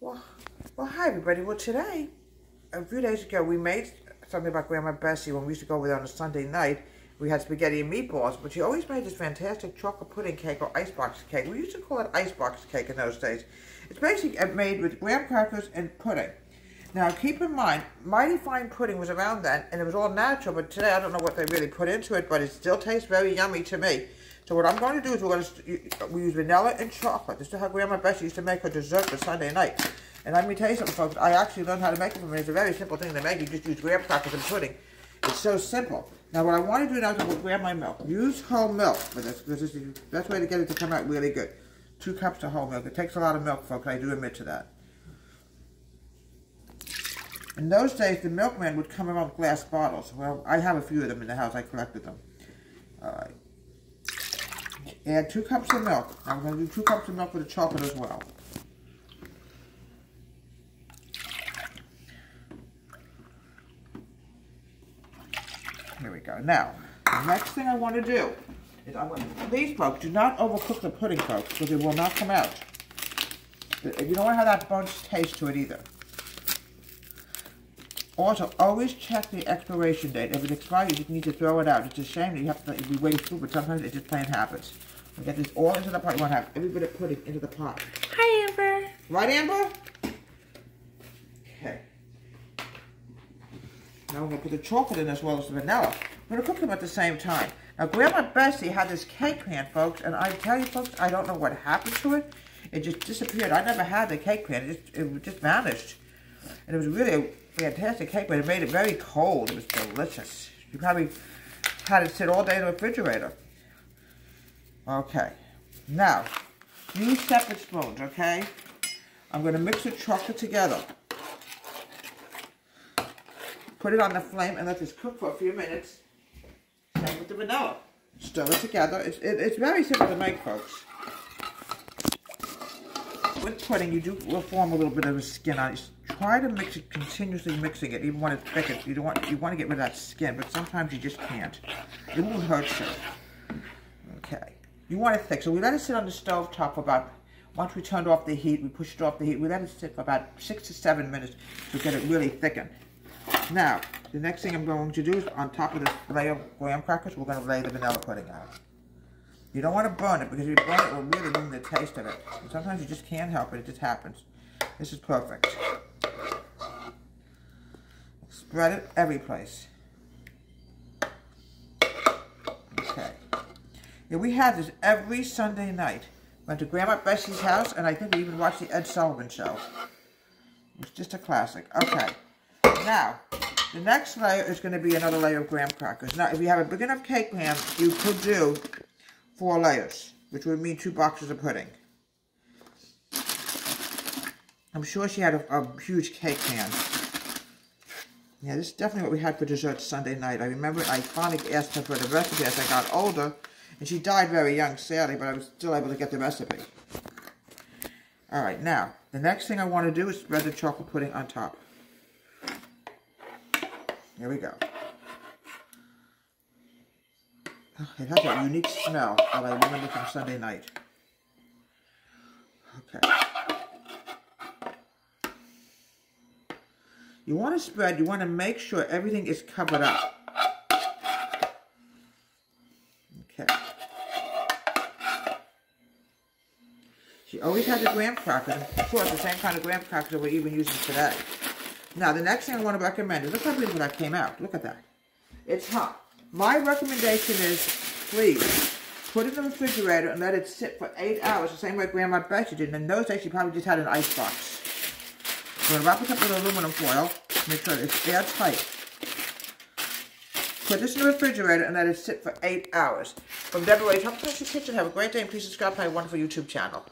Well, hi everybody. Well, today, a few days ago, we made something about Grandma Bessie when we used to go over there on a Sunday night. We had spaghetti and meatballs, but she always made this fantastic chocolate pudding cake or icebox cake. We used to call it icebox cake in those days. It's basically made with graham crackers and pudding. Now, keep in mind, Mighty Fine pudding was around then, and it was all natural, but today I don't know what they really put into it, but it still tastes very yummy to me. So what I'm going to do is we use vanilla and chocolate. This is how Grandma Bessie used to make her dessert for Sunday night. And let me tell you something, folks. I actually learned how to make it from it. It's a very simple thing to make. You just use graham crackers and pudding. It's so simple. Now, what I want to do now is grab my milk. Use whole milk for this, because this is the best way to get it to come out really good. 2 cups of whole milk. It takes a lot of milk, folks. I do admit to that. In those days, the milkman would come around glass bottles. Well, I have a few of them in the house. I collected them. All right. Add 2 cups of milk. I'm going to do 2 cups of milk with the chocolate as well. Here we go. Now, the next thing I want to do is please, folks, do not overcook the pudding, folks, because it will not come out. You don't want to have that burnt taste to it either. Also, always check the expiration date. If it expires, you just need to throw it out. It's a shame that you have to be waste food, but sometimes it just plain happens. We get this all into the pot. You want to have every bit of pudding into the pot. Hi, Amber. Right, Amber? Okay. Now we're going to put the chocolate in as well as the vanilla. We're going to cook them at the same time. Now, Grandma Bessie had this cake pan, folks, and I tell you, folks, I don't know what happened to it. It just disappeared. I never had the cake pan. It just vanished. And it was really a fantastic cake, but it made it very cold. It was delicious. You probably had it sit all day in the refrigerator. Okay. Now, use separate spoons, okay? I'm going to mix the chocolate together. Put it on the flame and let this cook for a few minutes. Same with the vanilla. Stir it together. It's very simple to make, folks. With pudding, will form a little bit of a skin on it. Try to mix it, continuously mixing it, even when it's thick. You want to get rid of that skin, but sometimes you just can't. It won't hurt you. Okay. You want it thick, so we let it sit on the stove top for about, once we turned off the heat, we pushed off the heat, we let it sit for about 6 to 7 minutes to get it really thickened. Now, the next thing I'm going to do is on top of this layer of graham crackers, we're going to lay the vanilla pudding out. You don't want to burn it, because if you burn it, it will really ruin the taste of it. And sometimes you just can't help it, it just happens. This is perfect. Spread it every place. Okay. Yeah, we had this every Sunday night. Went to Grandma Bessie's house, and I think we even watched the Ed Sullivan Show. It was just a classic. Okay. Now, the next layer is going to be another layer of graham crackers. Now, if you have a big enough cake pan, you could do 4 layers, which would mean 2 boxes of pudding. I'm sure she had a huge cake pan. Yeah, this is definitely what we had for dessert Sunday night. I remember I finally asked her for the recipe as I got older, and she died very young, sadly, but I was still able to get the recipe. All right, now, the next thing I want to do is spread the chocolate pudding on top. Here we go. Oh, it has a unique smell that I remember from Sunday night. Okay. You want to spread, you want to make sure everything is covered up. Okay. She always had the graham crackers. Of course, the same kind of graham crackers that we're even using today. Now, the next thing I want to recommend is, look how beautiful that came out. Look at that. It's hot. My recommendation is, please, put it in the refrigerator and let it sit for 8 hours, the same way Grandma Bessie did. And in those days, she probably just had an ice box. We're going to wrap it up with aluminum foil. Make sure it's airtight. Put this in the refrigerator and let it sit for 8 hours. From Deborah Ray's Home Kitchen, have a great day and please subscribe to my wonderful YouTube channel.